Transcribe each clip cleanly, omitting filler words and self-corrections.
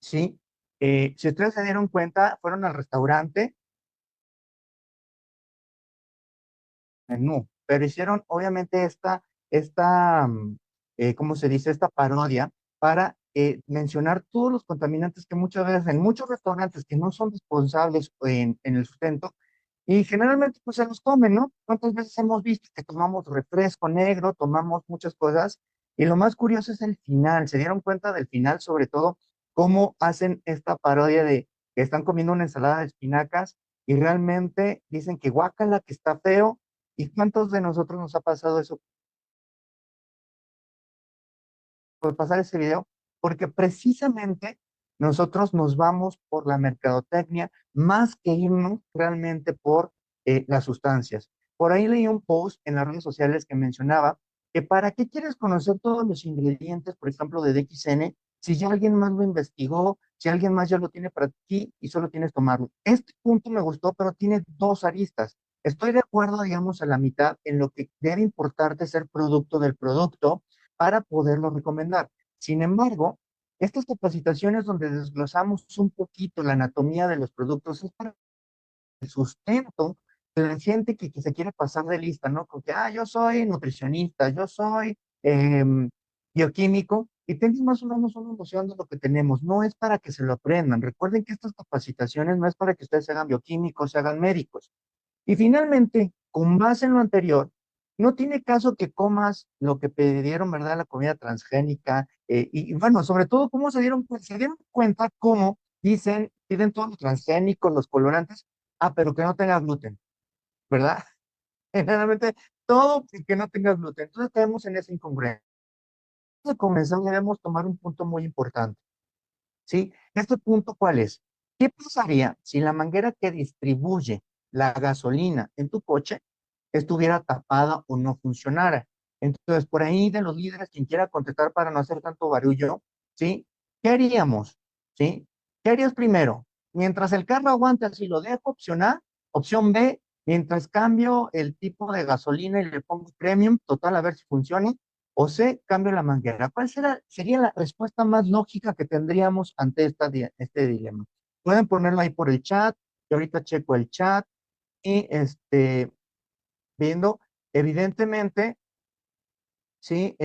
¿sí? Si ustedes se dieron cuenta, fueron al restaurante, menú, pero hicieron obviamente ¿cómo se dice? Esta parodia para mencionar todos los contaminantes que muchas veces en muchos restaurantes que no son responsables en el sustento y generalmente pues se los comen, ¿no? ¿Cuántas veces hemos visto que tomamos refresco negro, tomamos muchas cosas? Y lo más curioso es el final, se dieron cuenta del final, sobre todo, cómo hacen esta parodia de que están comiendo una ensalada de espinacas y realmente dicen que guácala, que está feo. ¿Y cuántos de nosotros nos ha pasado eso por pasar ese video? Porque precisamente nosotros nos vamos por la mercadotecnia más que irnos realmente por las sustancias. Por ahí leí un post en las redes sociales que mencionaba que para qué quieres conocer todos los ingredientes, por ejemplo, de DXN, si ya alguien más lo investigó, si alguien más ya lo tiene para ti y solo tienes que tomarlo. Este punto me gustó, pero tiene dos aristas. Estoy de acuerdo, digamos, a la mitad en lo que debe importarte ser producto del producto para poderlo recomendar. Sin embargo, estas capacitaciones donde desglosamos un poquito la anatomía de los productos es para el sustento de la gente que se quiere pasar de lista, ¿no? Porque, yo soy nutricionista, yo soy bioquímico, y tengan más o menos una noción de lo que tenemos. No es para que se lo aprendan. Recuerden que estas capacitaciones no es para que ustedes se hagan bioquímicos, se hagan médicos. Y finalmente, con base en lo anterior, no tiene caso que comas lo que pidieron, ¿verdad? La comida transgénica. Y bueno, sobre todo, ¿cómo se dieron cuenta cómo dicen, piden todos los transgénicos, los colorantes, pero que no tenga gluten, ¿verdad? Generalmente, todo que no tenga gluten. Entonces, caemos en esa incongruencia. Antes de comenzar, debemos tomar un punto muy importante, ¿sí? Este punto, ¿cuál es? ¿Qué pasaría si la manguera que distribuye la gasolina en tu coche estuviera tapada o no funcionara? Entonces, por ahí de los líderes, quien quiera contestar para no hacer tanto barullo, ¿sí? ¿Qué haríamos? ¿Sí? ¿Qué harías primero? Mientras el carro aguante, así lo dejo, opción A. Opción B, mientras cambio el tipo de gasolina y le pongo premium, total, a ver si funciona. O C, cambio la manguera. ¿Cuál sería la respuesta más lógica que tendríamos ante este dilema? Pueden ponerlo ahí por el chat. Yo ahorita checo el chat y viendo, evidentemente, sí,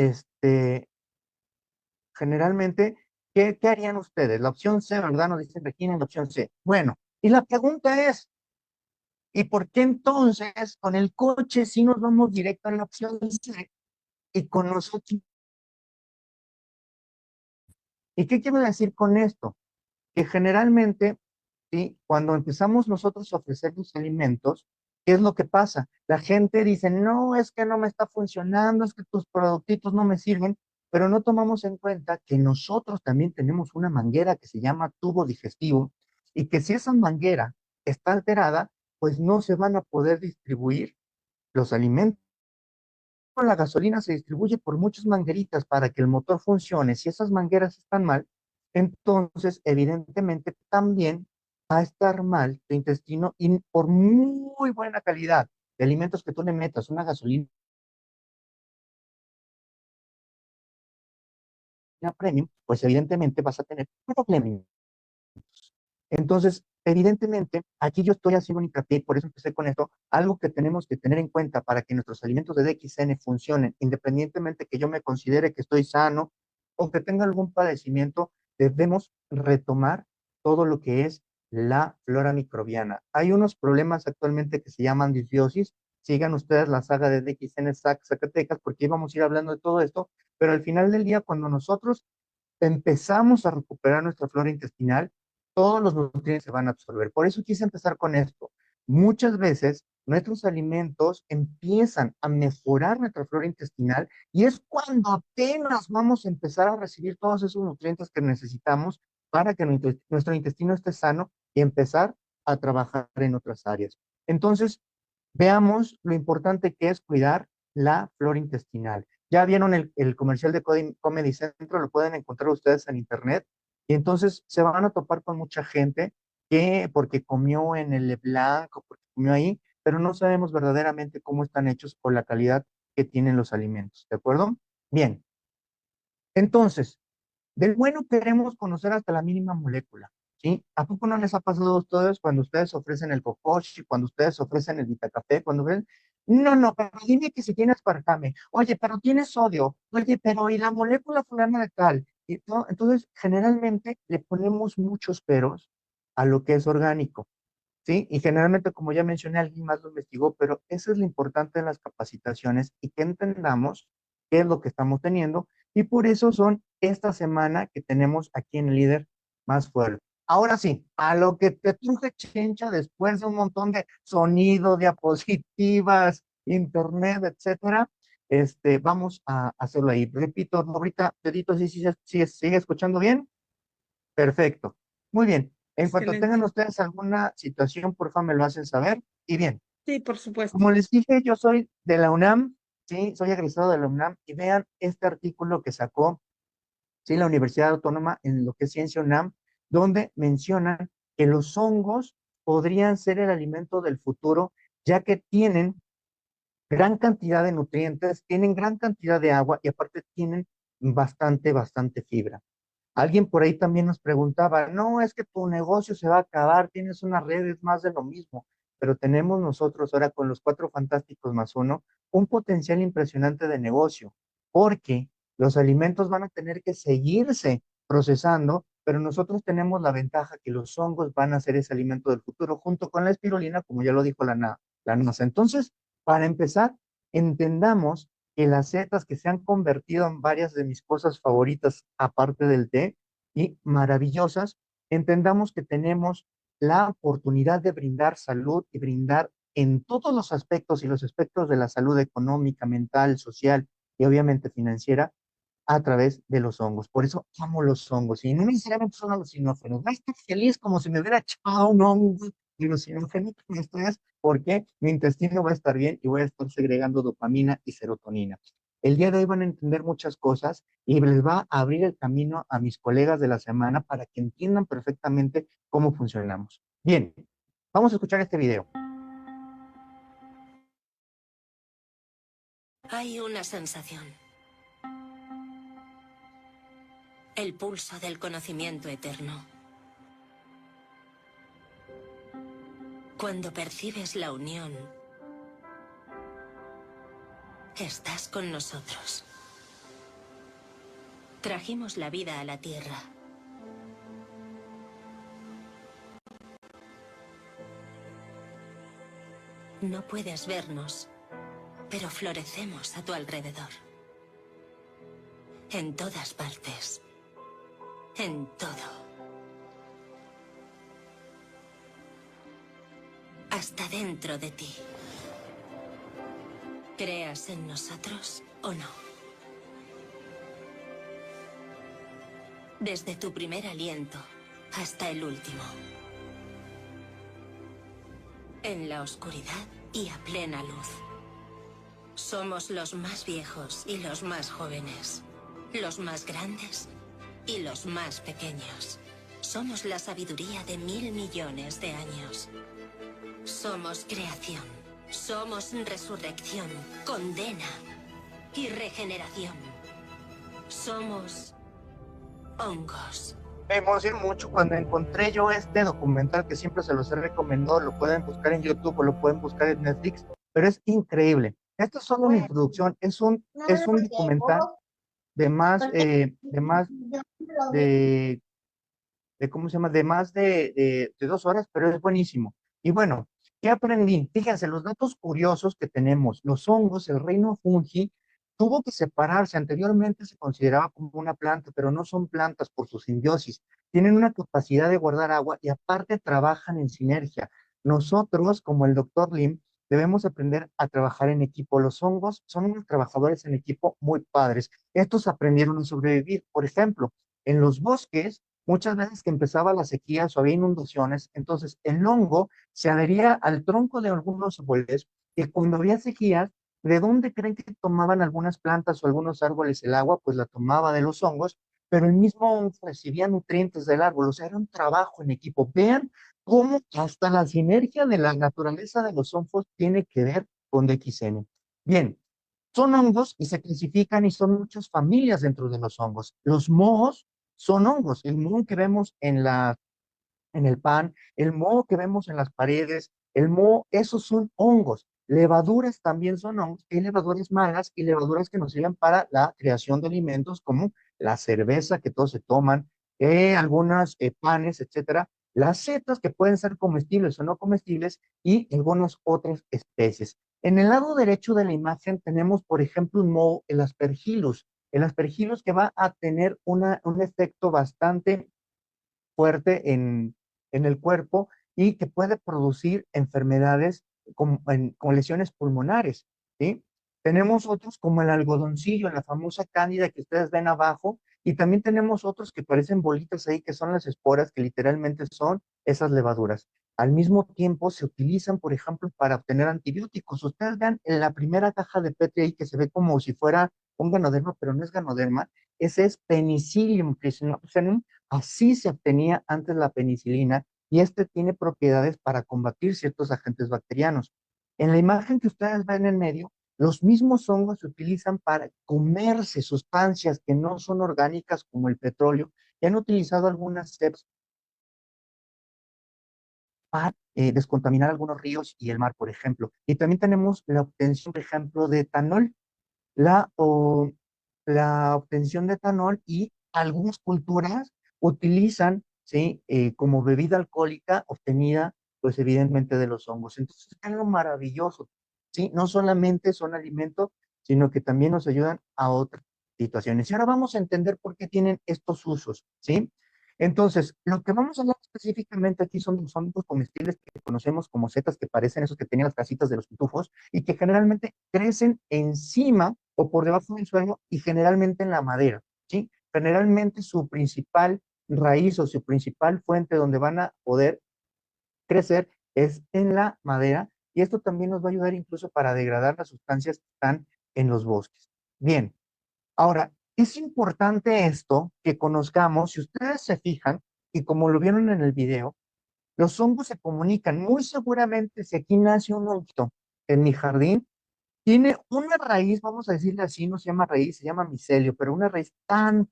generalmente, ¿qué harían ustedes? La opción C, ¿verdad? Nos dice Regina, la opción C. Bueno, y la pregunta es, ¿y por qué entonces con el coche si nos vamos directo a la opción C y con nosotros? ¿Y qué quiero decir con esto? Que generalmente, ¿sí? Cuando empezamos nosotros a ofrecer los alimentos, ¿qué es lo que pasa? La gente dice, no, es que no me está funcionando, es que tus productitos no me sirven, pero no tomamos en cuenta que nosotros también tenemos una manguera que se llama tubo digestivo y que si esa manguera está alterada, pues no se van a poder distribuir los alimentos. La gasolina se distribuye por muchas mangueritas para que el motor funcione. Si esas mangueras están mal, entonces evidentemente también va a estar mal tu intestino y por muy buena calidad de alimentos que tú le metas, una gasolina premium, pues evidentemente vas a tener problemas. Entonces, evidentemente, aquí yo estoy haciendo un hincapié, por eso empecé con esto, algo que tenemos que tener en cuenta para que nuestros alimentos de DXN funcionen, independientemente que yo me considere que estoy sano o que tenga algún padecimiento, debemos retomar todo lo que es la flora microbiana. Hay unos problemas actualmente que se llaman disbiosis. Sigan ustedes la saga de DXN Zacatecas porque íbamos a ir hablando de todo esto, pero al final del día, cuando nosotros empezamos a recuperar nuestra flora intestinal, todos los nutrientes se van a absorber. Por eso quise empezar con esto. Muchas veces nuestros alimentos empiezan a mejorar nuestra flora intestinal y es cuando apenas vamos a empezar a recibir todos esos nutrientes que necesitamos para que nuestro intestino esté sano y empezar a trabajar en otras áreas. Entonces, veamos lo importante que es cuidar la flora intestinal. Ya vieron el comercial de Comedy Central, lo pueden encontrar ustedes en internet, y entonces se van a topar con mucha gente que porque comió en el Leblanc o porque comió ahí, pero no sabemos verdaderamente cómo están hechos o la calidad que tienen los alimentos, ¿de acuerdo? Bien, entonces, Del bueno queremos conocer hasta la mínima molécula, ¿sí? ¿A poco no les ha pasado a ustedes cuando ustedes ofrecen el cocochi, cuando ustedes ofrecen el vitacafé, cuando ven, no, no, pero dime que si tienes aspartame, oye, pero tienes sodio, oye, pero y la molécula fulana de tal, y todo, entonces generalmente le ponemos muchos peros a lo que es orgánico. ¿Sí? Y generalmente, como ya mencioné, alguien más lo investigó, pero eso es lo importante de las capacitaciones y que entendamos qué es lo que estamos teniendo. Y por eso son esta semana que tenemos aquí en el Líder Más Fuerte. Ahora sí, a lo que te truje Chencha después de un montón de sonido, diapositivas, internet, etcétera, vamos a hacerlo ahí. Repito, ahorita, Pedrito, ¿sí, sigue escuchando bien? Perfecto. Muy bien. En cuanto tengan Excelente. ustedes alguna situación, por favor, me lo hacen saber. Y bien, Sí, por supuesto. como les dije, yo soy de la UNAM, sí, soy egresado de la UNAM, y vean este artículo que sacó, sí, la Universidad Autónoma en lo que es Ciencia UNAM, donde mencionan que los hongos podrían ser el alimento del futuro, ya que tienen gran cantidad de nutrientes, tienen gran cantidad de agua y aparte tienen bastante fibra. Alguien por ahí también nos preguntaba, no, es que tu negocio se va a acabar, tienes unas redes más de lo mismo, pero tenemos nosotros ahora con los Cuatro Fantásticos más uno un potencial impresionante de negocio, porque los alimentos van a tener que seguirse procesando, pero nosotros tenemos la ventaja que los hongos van a ser ese alimento del futuro junto con la espirulina, como ya lo dijo la NASA. Entonces, para empezar, entendamos que las setas que se han convertido en varias de mis cosas favoritas, aparte del té, y maravillosas, entendamos que tenemos la oportunidad de brindar salud y brindar en todos los aspectos y los aspectos de la salud económica, mental, social y obviamente financiera a través de los hongos. Por eso amo los hongos y no necesariamente son alucinógenos. Voy a estar feliz como si me hubiera echado un hongo alucinógeno. Esto es porque mi intestino va a estar bien y voy a estar segregando dopamina y serotonina. El día de hoy van a entender muchas cosas y les va a abrir el camino a mis colegas de la semana para que entiendan perfectamente cómo funcionamos. Bien, vamos a escuchar este video. Hay una sensación. El pulso del conocimiento eterno. Cuando percibes la unión, estás con nosotros. Trajimos la vida a la tierra. No puedes vernos, pero florecemos a tu alrededor. En todas partes. En todo. Hasta dentro de ti. Creas en nosotros o no. Desde tu primer aliento hasta el último. En la oscuridad y a plena luz. Somos los más viejos y los más jóvenes. Los más grandes y los más pequeños. Somos la sabiduría de 1000 millones de años. Somos creación. Somos resurrección, condena y regeneración. Somos hongos. Me emocionó mucho cuando encontré yo este documental que siempre se los he recomendado, lo pueden buscar en YouTube o lo pueden buscar en Netflix, pero es increíble. Esto es solo una introducción, es un documental de ¿cómo se llama? De más de 2 horas, pero es buenísimo. Y bueno, ¿qué aprendí? Fíjense, los datos curiosos que tenemos. Los hongos, el reino fungi, tuvo que separarse. Anteriormente se consideraba como una planta, pero no son plantas por su simbiosis. Tienen una capacidad de guardar agua y aparte trabajan en sinergia. Nosotros, como el doctor Lim, debemos aprender a trabajar en equipo. Los hongos son unos trabajadores en equipo muy padres. Estos aprendieron a sobrevivir. Por ejemplo, en los bosques, muchas veces que empezaba la sequía o había inundaciones, entonces el hongo se adhería al tronco de algunos árboles y cuando había sequías, ¿de dónde creen que tomaban algunas plantas o algunos árboles el agua? Pues la tomaba de los hongos, pero el mismo hongo recibía nutrientes del árbol, o sea, era un trabajo en equipo. Vean cómo hasta la sinergia de la naturaleza de los hongos tiene que ver con DXN. Bien, son hongos y se clasifican y son muchas familias dentro de los hongos. Los mohos son hongos. El moho que vemos en el pan, el moho que vemos en las paredes, el moho, esos son hongos. Levaduras también son hongos. Hay levaduras malas y levaduras que nos sirven para la creación de alimentos como la cerveza que todos se toman, algunas panes, etcétera. Las setas que pueden ser comestibles o no comestibles y algunas otras especies. En el lado derecho de la imagen tenemos, por ejemplo, un moho, el aspergillus que va a tener un efecto bastante fuerte en el cuerpo y que puede producir enfermedades con lesiones pulmonares, ¿sí? Tenemos otros como el algodoncillo, la famosa cándida que ustedes ven abajo, y también tenemos otros que parecen bolitas ahí, que son las esporas, que literalmente son esas levaduras. Al mismo tiempo se utilizan, por ejemplo, para obtener antibióticos. Ustedes vean en la primera caja de Petri ahí que se ve como si fuera un ganoderma, pero no es ganoderma, ese es Penicillium crisinopsonum. Así se obtenía antes la penicilina y este tiene propiedades para combatir ciertos agentes bacterianos. En la imagen que ustedes ven en medio, los mismos hongos se utilizan para comerse sustancias que no son orgánicas como el petróleo y han utilizado algunas CEPs para descontaminar algunos ríos y el mar, por ejemplo. Y también tenemos la obtención, por ejemplo, de etanol, la, o, la obtención de etanol y algunas culturas utilizan, ¿sí? Como bebida alcohólica obtenida, pues evidentemente de los hongos. Entonces es algo maravilloso, ¿sí? No solamente son alimento, sino que también nos ayudan a otras situaciones. Y ahora vamos a entender por qué tienen estos usos, ¿sí? Entonces, lo que vamos a hablar específicamente aquí son los hongos comestibles que conocemos como setas, que parecen esos que tenían las casitas de los pitufos y que generalmente crecen encima o por debajo del suelo y generalmente en la madera, ¿sí? Generalmente su principal raíz o su principal fuente donde van a poder crecer es en la madera y esto también nos va a ayudar incluso para degradar las sustancias que están en los bosques. Bien, ahora, es importante esto que conozcamos, si ustedes se fijan, y como lo vieron en el video, los hongos se comunican. Muy seguramente, si aquí nace un honguito en mi jardín, tiene una raíz, vamos a decirle así, no se llama raíz, se llama micelio, pero una raíz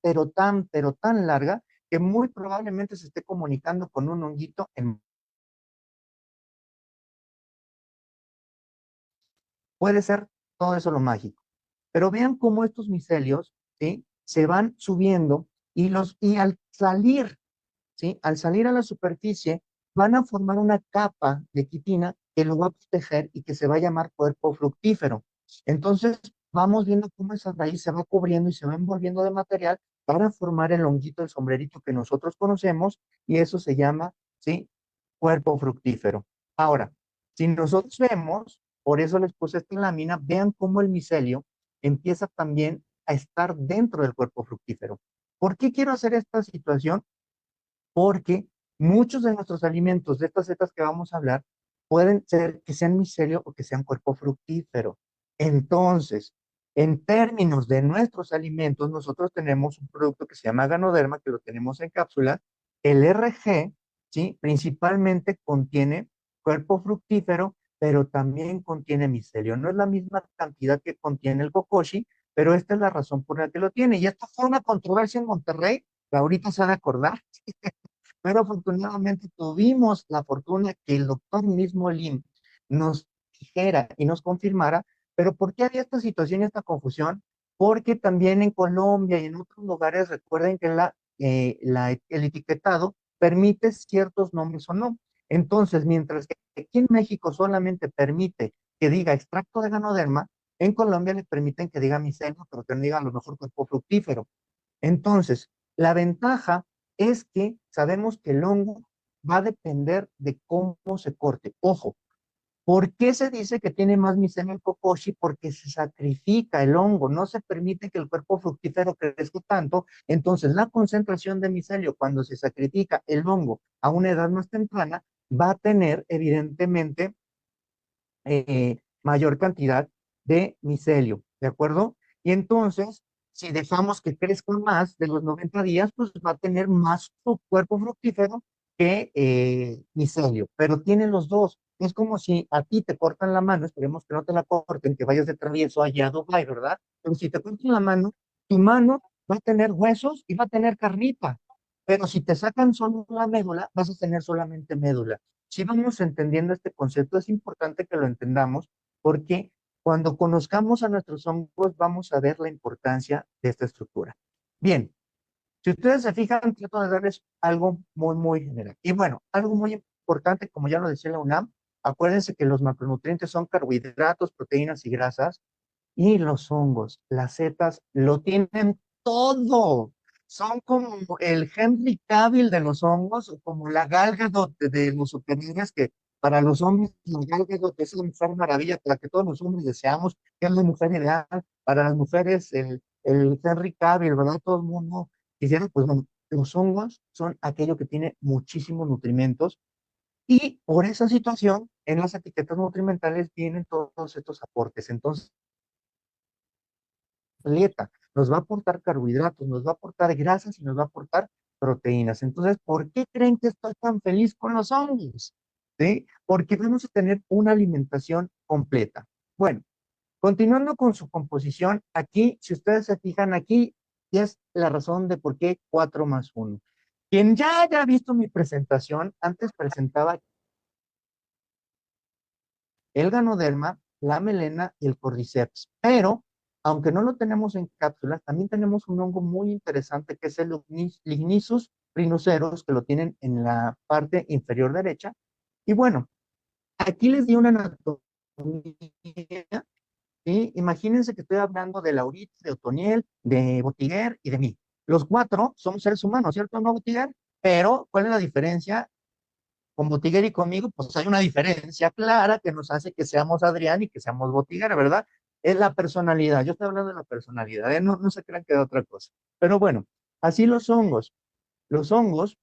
pero tan larga, que muy probablemente se esté comunicando con un honguito en... Puede ser todo eso lo mágico. Pero vean cómo estos micelios, ¿sí? Se van subiendo y al salir, ¿sí? Al salir a la superficie, van a formar una capa de quitina que lo va a proteger y que se va a llamar cuerpo fructífero. Entonces, vamos viendo cómo esa raíz se va cubriendo y se va envolviendo de material para formar el honguito, el sombrerito que nosotros conocemos, y eso se llama, ¿sí? Cuerpo fructífero. Ahora, si nosotros vemos, por eso les puse esta lámina, vean cómo el micelio empieza también a estar dentro del cuerpo fructífero. ¿Por qué quiero hacer esta situación? Porque muchos de nuestros alimentos, de estas setas que vamos a hablar, pueden ser que sean micelio o que sean cuerpo fructífero. Entonces, en términos de nuestros alimentos, nosotros tenemos un producto que se llama Ganoderma, que lo tenemos en cápsula. El RG, ¿sí? Principalmente contiene cuerpo fructífero, pero también contiene micelio. No es la misma cantidad que contiene el kokoshi, pero esta es la razón por la que lo tiene. Y esto fue una controversia en Monterrey, que ahorita se van a acordar, pero afortunadamente tuvimos la fortuna que el doctor mismo Lim nos dijera y nos confirmara, pero ¿por qué había esta situación y esta confusión? Porque también en Colombia y en otros lugares recuerden que el etiquetado permite ciertos nombres o no. Entonces, mientras que aquí en México solamente permite que diga extracto de ganoderma, en Colombia le permiten que diga micelio, pero que no diga a lo mejor cuerpo fructífero. Entonces, la ventaja es que sabemos que el hongo va a depender de cómo se corte. Ojo, ¿por qué se dice que tiene más micelio el kokoshi? Porque se sacrifica el hongo, no se permite que el cuerpo fructífero crezca tanto. Entonces, la concentración de micelio cuando se sacrifica el hongo a una edad más temprana va a tener, evidentemente, mayor cantidad de micelio, ¿de acuerdo? Y entonces, si dejamos que crezca más de los 90 días, pues va a tener más su cuerpo fructífero que micelio, pero tienen los dos. Es como si a ti te cortan la mano, esperemos que no te la corten, que vayas de travieso allá a Dubái, ¿verdad? Pero si te cortan la mano, tu mano va a tener huesos y va a tener carnita. Pero si te sacan solo la médula, vas a tener solamente médula. Si vamos entendiendo este concepto, es importante que lo entendamos porque cuando conozcamos a nuestros hongos, vamos a ver la importancia de esta estructura. Bien, si ustedes se fijan, trato de darles algo muy, muy general. Y bueno, algo muy importante, como ya lo decía la UNAM, acuérdense que los macronutrientes son carbohidratos, proteínas y grasas, y los hongos, las setas, lo tienen todo. Son como el Henry Cavill de los hongos, o como la Gal Gadot de los superhéroes, que para los hombres la Gal Gadot es la mujer maravilla, para que todos los hombres deseamos, que es la mujer ideal. Para las mujeres, el Henry Cavill, ¿verdad? Todo el mundo quisiera, pues bueno, los hongos son aquello que tiene muchísimos nutrimentos y por esa situación, en las etiquetas nutrimentales vienen todos estos aportes. Entonces, dieta, nos va a aportar carbohidratos, nos va a aportar grasas y nos va a aportar proteínas. Entonces, ¿por qué creen que estoy tan feliz con los hongos? ¿Sí? Porque vamos a tener una alimentación completa. Bueno, continuando con su composición, aquí, si ustedes se fijan aquí, ya es la razón de por qué 4 más 1. Quien ya haya visto mi presentación, antes presentaba el ganoderma, la melena y el cordyceps. Pero, aunque no lo tenemos en cápsulas, también tenemos un hongo muy interesante que es el Lignisus rhinoceros, que lo tienen en la parte inferior derecha. Y bueno, aquí les di una anatomía. ¿Sí? Imagínense que estoy hablando de Laurita, de Otoniel, de Botiguer y de mí. Los 4 somos seres humanos, ¿cierto? ¿No, Botiguer? Pero, ¿cuál es la diferencia? Con Botiguer y conmigo, pues hay una diferencia clara que nos hace que seamos Adrián y que seamos Botiguer, ¿verdad? Es la personalidad. Yo estoy hablando de la personalidad, ¿eh? No, no se crean que de otra cosa. Pero bueno, así los hongos. Los hongos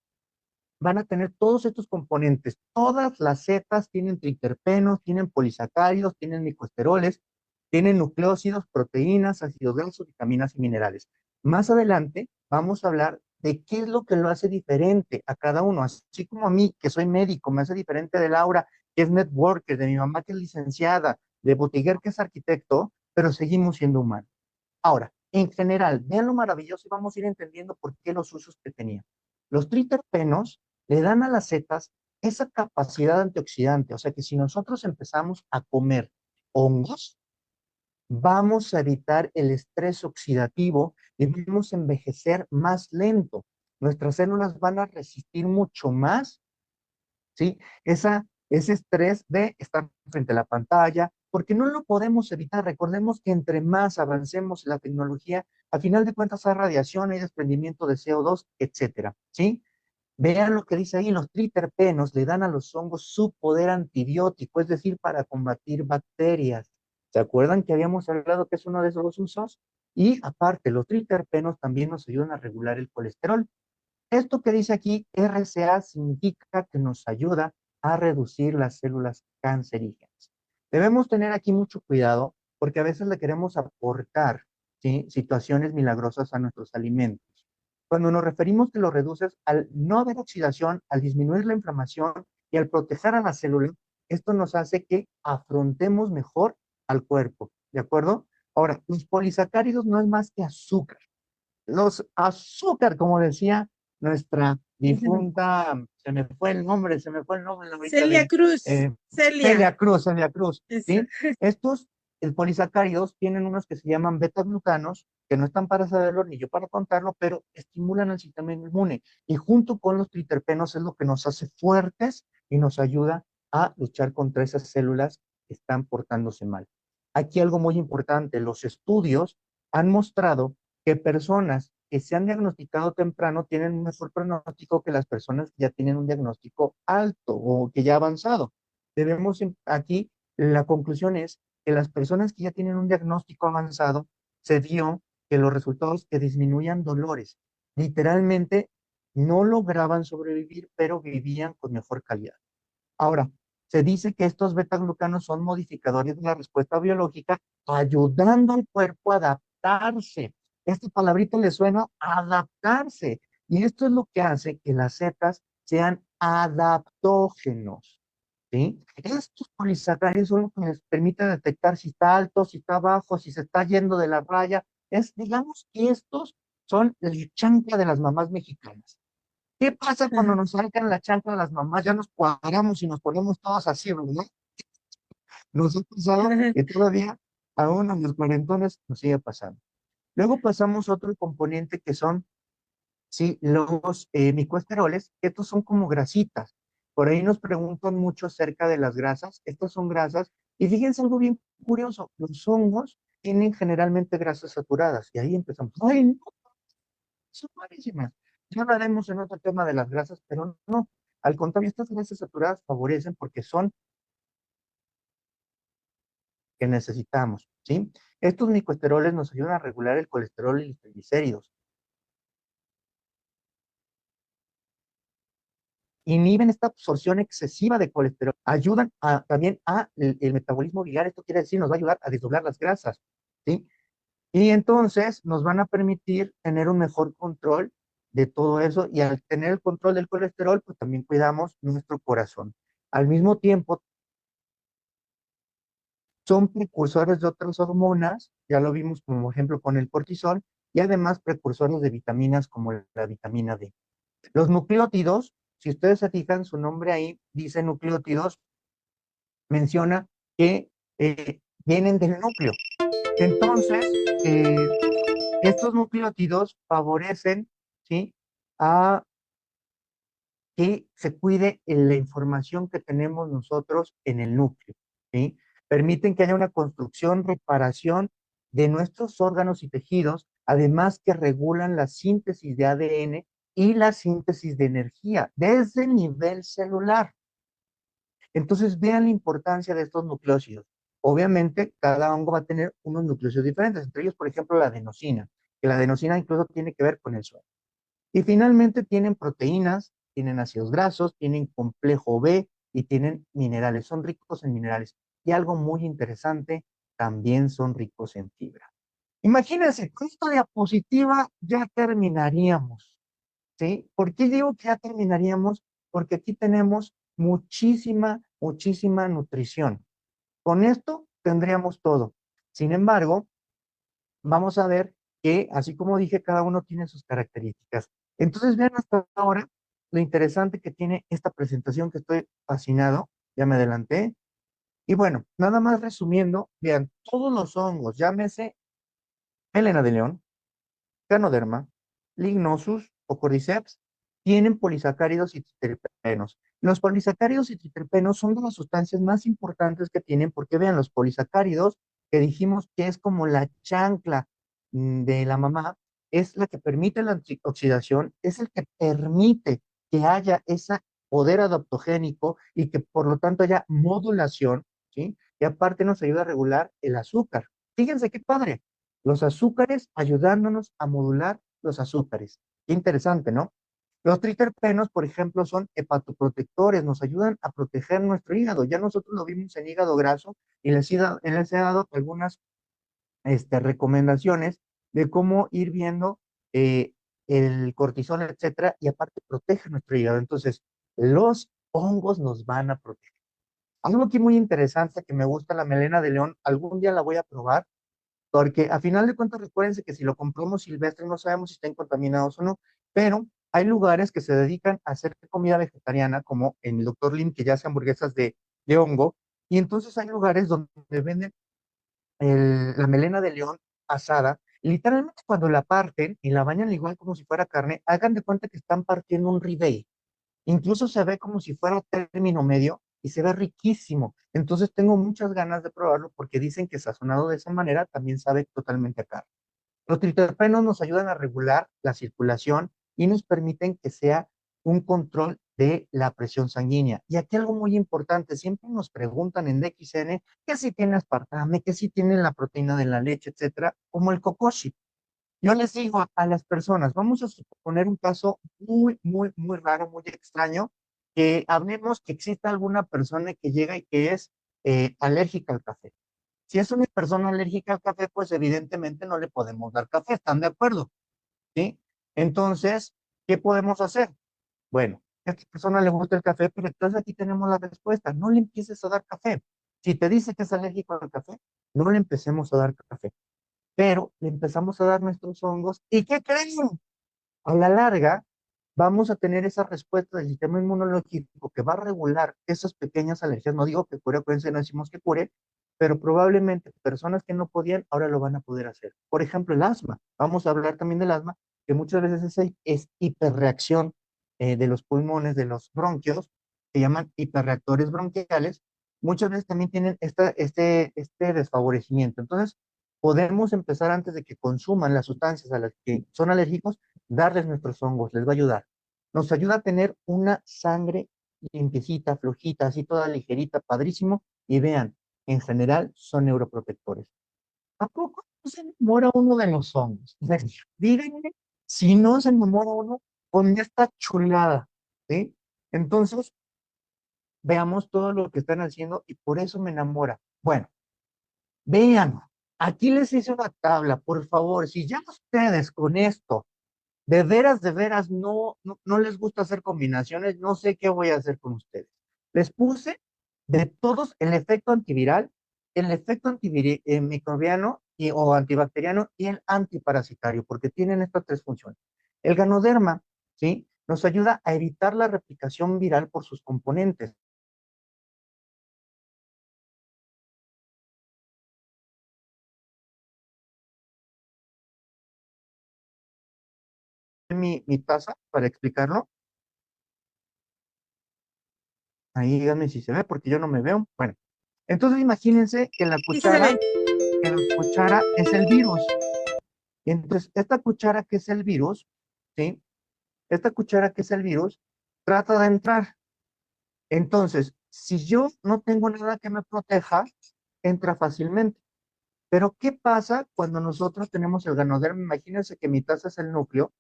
van a tener todos estos componentes. Todas las setas tienen triterpenos, tienen polisacáridos, tienen micoesteroles, tienen nucleócidos, proteínas, ácidos grasos, vitaminas y minerales. Más adelante vamos a hablar de qué es lo que lo hace diferente a cada uno, así como a mí, que soy médico, me hace diferente de Laura, que es networker, de mi mamá, que es licenciada, de Botiguer, que es arquitecto, pero seguimos siendo humanos. Ahora, en general, vean lo maravilloso y vamos a ir entendiendo por qué los usos que tenía. Los triterpenos le dan a las setas esa capacidad antioxidante, o sea que si nosotros empezamos a comer hongos, vamos a evitar el estrés oxidativo y vamos a envejecer más lento. Nuestras células van a resistir mucho más, ¿sí? Ese estrés de estar frente a la pantalla, porque no lo podemos evitar. Recordemos que entre más avancemos en la tecnología, a final de cuentas hay radiación, hay desprendimiento de CO2, etcétera, ¿sí? Vean lo que dice ahí, los triterpenos le dan a los hongos su poder antibiótico, es decir, para combatir bacterias. ¿Se acuerdan que habíamos hablado que es uno de esos usos? Y aparte, los triterpenos también nos ayudan a regular el colesterol. Esto que dice aquí, RCA, significa que nos ayuda a reducir las células cancerígenas. Debemos tener aquí mucho cuidado porque a veces le queremos aportar, ¿sí?, situaciones milagrosas a nuestros alimentos. Cuando nos referimos que lo reduces, al no haber oxidación, al disminuir la inflamación y al proteger a la célula, esto nos hace que afrontemos mejor al cuerpo, ¿de acuerdo? Ahora, los polisacáridos no es más que azúcar. Los azúcar, como decía nuestra difunta, se me fue el nombre ahorita Celia de Cruz, Celia. Celia Cruz, Eso. ¿sí? Estos polisacáridos tienen unos que se llaman beta-glucanos, que no están para saberlo ni yo para contarlo, pero estimulan el sistema inmune y junto con los triterpenos es lo que nos hace fuertes y nos ayuda a luchar contra esas células que están portándose mal. Aquí algo muy importante, los estudios han mostrado que personas que se han diagnosticado temprano tienen un mejor pronóstico que las personas que ya tienen un diagnóstico alto o que ya ha avanzado. Debemos, aquí, la conclusión es que las personas que ya tienen un diagnóstico avanzado, se vio que los resultados que disminuían dolores, literalmente no lograban sobrevivir, pero vivían con mejor calidad. Ahora, se dice que estos beta-glucanos son modificadores de la respuesta biológica, ayudando al cuerpo a adaptarse. Esta palabrita le suena adaptarse. Y esto es lo que hace que las setas sean adaptógenos. ¿Sí? Estos polisacáridos son lo que les permite detectar si está alto, si está bajo, si se está yendo de la raya. Digamos que estos son la chancla de las mamás mexicanas. ¿Qué pasa cuando nos salgan la chancla de las mamás? Ya nos cuadramos y nos ponemos todos así, ¿verdad? Nos ha pasado y todavía aún a los cuarentones nos sigue pasando. Luego pasamos a otro componente que son, sí, los micoesteroles, que estos son como grasitas. Por ahí nos preguntan mucho acerca de las grasas. Estas son grasas. Y fíjense algo bien curioso, los hongos tienen generalmente grasas saturadas. Y ahí empezamos. ¡Ay, no! Son malísimas. Ya hablaremos en otro tema de las grasas, pero no. Al contrario, estas grasas saturadas favorecen porque son que necesitamos, ¿sí? Estos micoesteroles nos ayudan a regular el colesterol y los triglicéridos. Inhiben esta absorción excesiva de colesterol, ayudan también a el metabolismo biliar, esto quiere decir, nos va a ayudar a desdoblar las grasas, ¿sí? Y entonces nos van a permitir tener un mejor control de todo eso y al tener el control del colesterol, pues también cuidamos nuestro corazón. Al mismo tiempo, son precursores de otras hormonas, ya lo vimos como ejemplo con el cortisol, y además precursores de vitaminas como la vitamina D. Los nucleótidos, si ustedes se fijan, su nombre ahí dice nucleótidos, menciona que vienen del núcleo. Entonces, estos nucleótidos favorecen, ¿sí?, a que se cuide la información que tenemos nosotros en el núcleo, ¿sí? Permiten que haya una construcción, reparación de nuestros órganos y tejidos, además que regulan la síntesis de ADN y la síntesis de energía desde el nivel celular. Entonces, vean la importancia de estos nucleócidos. Obviamente, cada hongo va a tener unos nucleócidos diferentes, entre ellos, por ejemplo, la adenosina, que la adenosina incluso tiene que ver con el sueño. Y finalmente tienen proteínas, tienen ácidos grasos, tienen complejo B y tienen minerales. Son ricos en minerales. Y algo muy interesante, también son ricos en fibra. Imagínense, con esta diapositiva ya terminaríamos, ¿sí? ¿Por qué digo que ya terminaríamos? Porque aquí tenemos muchísima, muchísima nutrición. Con esto tendríamos todo. Sin embargo, vamos a ver que, así como dije, cada uno tiene sus características. Entonces, vean hasta ahora lo interesante que tiene esta presentación, que estoy fascinado, ya me adelanté. Y bueno, nada más resumiendo, vean, todos los hongos, llámese melena de león, ganoderma, lignosus o cordyceps, tienen polisacáridos y triterpenos. Los polisacáridos y triterpenos son de las sustancias más importantes que tienen, porque vean, los polisacáridos, que dijimos que es como la chancla de la mamá, es la que permite la oxidación, es el que permite que haya ese poder adaptogénico y que por lo tanto haya modulación, ¿sí? Y aparte nos ayuda a regular el azúcar. Fíjense qué padre, los azúcares ayudándonos a modular los azúcares. Qué interesante, ¿no? Los triterpenos, por ejemplo, son hepatoprotectores, nos ayudan a proteger nuestro hígado. Ya nosotros lo vimos en hígado graso y les he dado algunas recomendaciones de cómo ir viendo eh, el cortisol, etcétera, y aparte protege nuestro hígado. Entonces, los hongos nos van a proteger. Algo aquí muy interesante que me gusta la melena de león, algún día la voy a probar, porque a final de cuentas, recuérdense que si lo compramos silvestre no sabemos si están contaminados o no, pero hay lugares que se dedican a hacer comida vegetariana, como en el Dr. Lim, que ya hace hamburguesas de hongo, y entonces hay lugares donde venden la melena de león asada, y literalmente cuando la parten y la bañan igual como si fuera carne, hagan de cuenta que están partiendo un ribeye. Incluso se ve como si fuera término medio y se ve riquísimo. Entonces tengo muchas ganas de probarlo porque dicen que sazonado de esa manera también sabe totalmente a carne. Los triterpenos nos ayudan a regular la circulación y nos permiten que sea un control de la presión sanguínea. Y aquí algo muy importante, siempre nos preguntan en DXN que si tiene aspartame, que si tiene la proteína de la leche, etcétera, como el kokoshi. Yo les digo a las personas, vamos a suponer un caso muy, muy, muy raro, muy extraño, que hablemos que exista alguna persona que llega y que es alérgica al café. Si es una persona alérgica al café, pues evidentemente no le podemos dar café, ¿están de acuerdo? ¿Sí? Entonces, ¿qué podemos hacer? Bueno, a esta persona le gusta el café, pero entonces aquí tenemos la respuesta. No le empieces a dar café. Si te dice que es alérgico al café, no le empecemos a dar café. pero le empezamos a dar nuestros hongos. ¿Y qué creen? A la larga, vamos a tener esa respuesta del sistema inmunológico que va a regular esas pequeñas alergias. No digo que cure, acuérdense, no decimos que cure, pero probablemente personas que no podían ahora lo van a poder hacer. Por ejemplo, el asma. Vamos a hablar también del asma, que muchas veces es hiperreacción de los pulmones, de los bronquios, se llaman hiperreactores bronquiales. Muchas veces también tienen este desfavorecimiento. Entonces, podemos empezar antes de que consuman las sustancias a las que son alérgicos, darles nuestros hongos, les va a ayudar. Nos ayuda a tener una sangre limpiecita, flojita, así toda ligerita, padrísimo. Y vean, en general son neuroprotectores. ¿A poco no se enamora uno de los hongos? Díganme si no se enamora uno con esta chulada, ¿sí? Entonces, veamos todo lo que están haciendo y por eso me enamora. Bueno, vean, aquí les hice una tabla, por favor, si ya ustedes con esto de veras, no les gusta hacer combinaciones, no sé qué voy a hacer con ustedes. Les puse de todos el efecto microbiano o antibacteriano y el antiparasitario, porque tienen estas tres funciones. El ganoderma, ¿sí? Nos ayuda a evitar la replicación viral por sus componentes. Mi taza para explicarlo. Ahí díganme si se ve, porque yo no me veo. Bueno, entonces imagínense que Sí se ve. la cuchara es el virus. Y entonces, esta cuchara que es el virus, ¿sí? Esta cuchara que es el virus, trata de entrar. Entonces, si yo no tengo nada que me proteja, entra fácilmente. Pero, ¿qué pasa cuando nosotros tenemos el ganoderma? Imagínense que mi taza es el núcleo.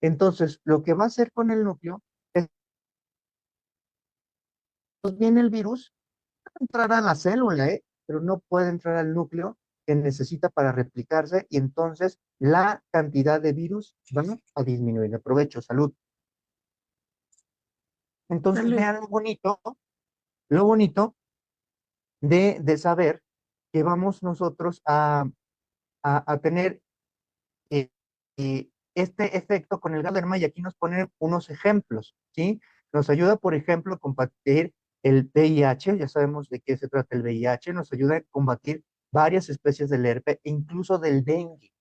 Entonces, lo que va a hacer con el núcleo es, pues viene el virus, entrar a la célula, ¿eh? Pero no puede entrar al núcleo que necesita para replicarse y entonces la cantidad de virus va a disminuir. Aprovecho, salud. Entonces Salud. vean lo bonito de saber que vamos nosotros a tener eh, este efecto con el Galderma y aquí nos ponen unos ejemplos, ¿sí? Nos ayuda, por ejemplo, a combatir el VIH, ya sabemos de qué se trata el VIH, nos ayuda a combatir varias especies del herpes e incluso del dengue.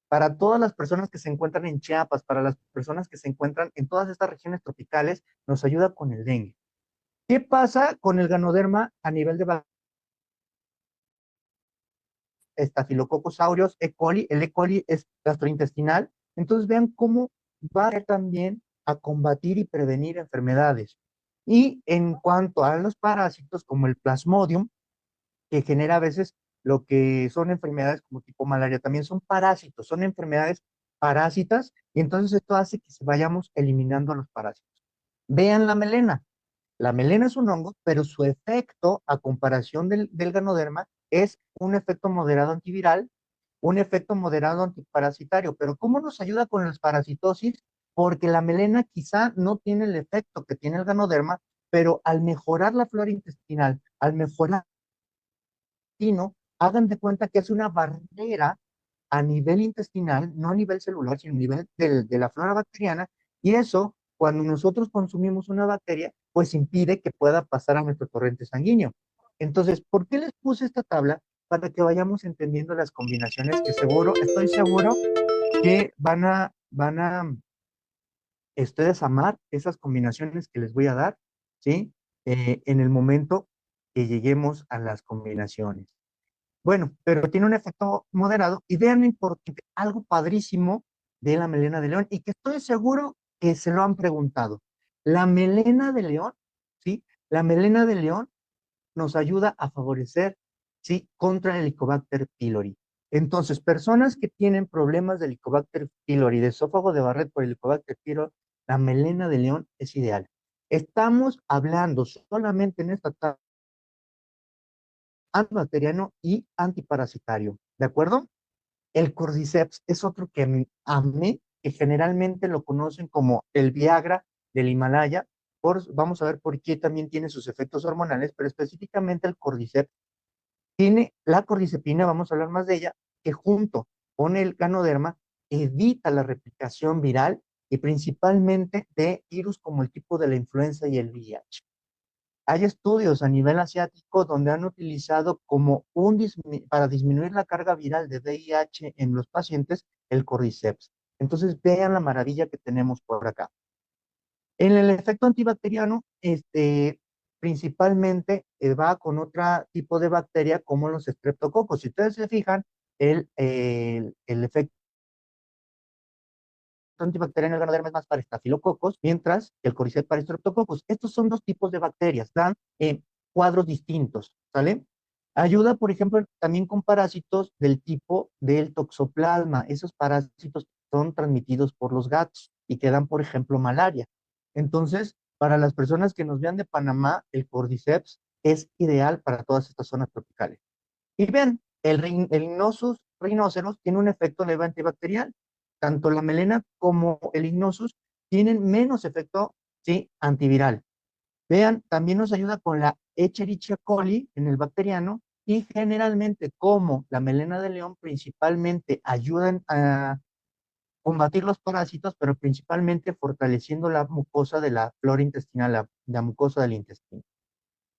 Para todas las personas que se encuentran en Chiapas, para las personas que se encuentran en todas estas regiones tropicales, nos ayuda con el dengue. ¿Qué pasa con el ganoderma a nivel de Staphylococcus aureus, E. coli? El E. coli es gastrointestinal. Entonces vean cómo va también a combatir y prevenir enfermedades. Y en cuanto a los parásitos como el plasmodium, que genera a veces lo que son enfermedades como tipo malaria, también son parásitos, son enfermedades parásitas, y entonces esto hace que se vayamos eliminando a los parásitos. Vean la melena. La melena es un hongo, pero su efecto, a comparación del ganoderma, es un efecto moderado antiviral, un efecto moderado antiparasitario. Pero ¿cómo nos ayuda con las parasitosis? Porque la melena quizá no tiene el efecto que tiene el ganoderma, pero al mejorar la flora intestinal, al mejorar el intestino, hagan de cuenta que es una barrera a nivel intestinal, no a nivel celular, sino a nivel de la flora bacteriana, y eso, cuando nosotros consumimos una bacteria, pues impide que pueda pasar a nuestro torrente sanguíneo. Entonces, ¿por qué les puse esta tabla? Para que vayamos entendiendo las combinaciones que seguro, estoy seguro que van a ustedes amar esas combinaciones que les voy a dar, ¿sí? En el momento que lleguemos a las combinaciones. Bueno, pero tiene un efecto moderado y vean lo importante, algo padrísimo de la melena de león y que estoy seguro que se lo han preguntado. La melena de león, ¿sí? La melena de león nos ayuda a favorecer, ¿sí? Contra el Helicobacter pylori. Entonces, personas que tienen problemas de Helicobacter pylori, de esófago de Barrett por Helicobacter pylori, la melena de león es ideal. Estamos hablando solamente en esta etapa antibacteriano y antiparasitario, ¿de acuerdo? El Cordyceps es otro que amé, que generalmente lo conocen como el Viagra del Himalaya. Vamos a ver por qué también tiene sus efectos hormonales, pero específicamente el Cordyceps tiene la cordycepina, vamos a hablar más de ella, que junto con el ganoderma evita la replicación viral y principalmente de virus como el tipo de la influenza y el VIH. Hay estudios a nivel asiático donde han utilizado para disminuir la carga viral de VIH en los pacientes el Cordyceps. Entonces vean la maravilla que tenemos por acá. En el efecto antibacteriano, principalmente va con otro tipo de bacteria como los estreptococos. Si ustedes se fijan, el efecto antibacteriano del ganoderma es más para estafilococos, mientras que el cordyceps para estreptococos. Estos son dos tipos de bacterias, dan cuadros distintos, ¿sale? Ayuda, por ejemplo, también con parásitos del tipo del toxoplasma. Esos parásitos son transmitidos por los gatos y que dan, por ejemplo, malaria. Entonces, para las personas que nos vean de Panamá, el cordyceps es ideal para todas estas zonas tropicales. Y vean, el Ignosus rhinoceros tiene un efecto leve antibacterial. Tanto la melena como el Ignosus tienen menos efecto, sí, antiviral. Vean, también nos ayuda con la Escherichia coli en el bacteriano y generalmente como la melena de león principalmente ayudan a combatir los parásitos, pero principalmente fortaleciendo la mucosa de la flora intestinal, la mucosa del intestino.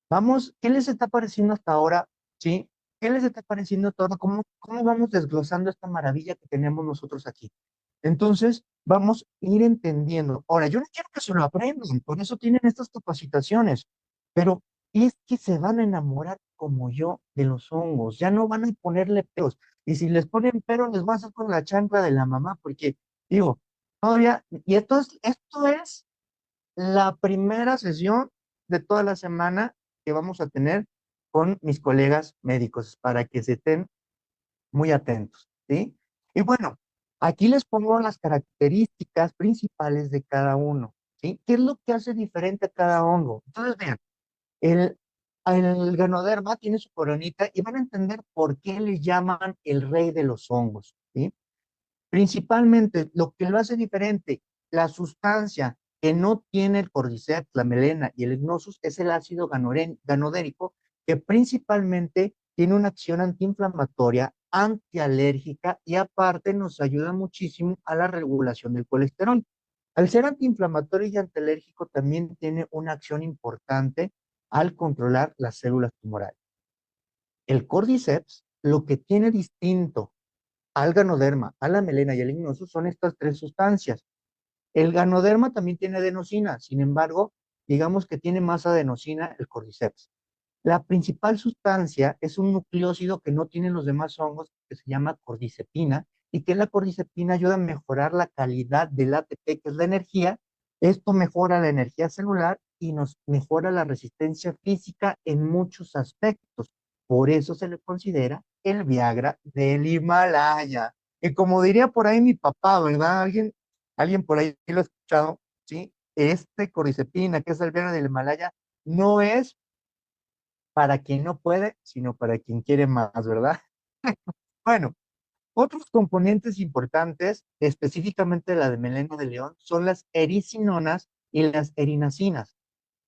Vamos, ¿qué les está pareciendo hasta ahora? ¿Sí? ¿Qué les está pareciendo todo? ¿Cómo vamos desglosando esta maravilla que tenemos nosotros aquí? Entonces, vamos a ir entendiendo. Ahora, yo no quiero que se lo aprendan, por eso tienen estas capacitaciones, pero es que se van a enamorar como yo de los hongos, ya no van a ponerle peros. Y si les ponen pero, les va a hacer con la chancla de la mamá, porque, digo, todavía, y esto es la primera sesión de toda la semana que vamos a tener con mis colegas médicos para que se estén muy atentos, ¿sí? Y bueno, aquí les pongo las características principales de cada uno, ¿sí? ¿Qué es lo que hace diferente a cada hongo? Entonces, vean, el, el ganoderma tiene su coronita y van a entender por qué le llaman el rey de los hongos, ¿sí? Principalmente, lo que lo hace diferente, la sustancia que no tiene el cordyceps, la melena y el gnosus es el ácido ganodérico, que principalmente tiene una acción antiinflamatoria, antialérgica y aparte nos ayuda muchísimo a la regulación del colesterol. Al ser antiinflamatorio y antialérgico, también tiene una acción importante al controlar las células tumorales. El cordyceps, lo que tiene distinto al ganoderma, a la melena y al ignoso son estas tres sustancias. El ganoderma también tiene adenosina, sin embargo, digamos que tiene más adenosina el cordyceps. La principal sustancia es un nucleósido que no tienen los demás hongos, que se llama cordycepina, y que la cordycepina ayuda a mejorar la calidad del ATP, que es la energía. Esto mejora la energía celular y nos mejora la resistencia física en muchos aspectos. Por eso se le considera el Viagra del Himalaya. Y como diría por ahí mi papá, ¿verdad? Alguien por ahí lo ha escuchado, ¿sí? Este cordycepina, que es el Viagra del Himalaya, no es para quien no puede, sino para quien quiere más, ¿verdad? Bueno, otros componentes importantes, específicamente la de melena de león, son las ericinonas y las erinasinas.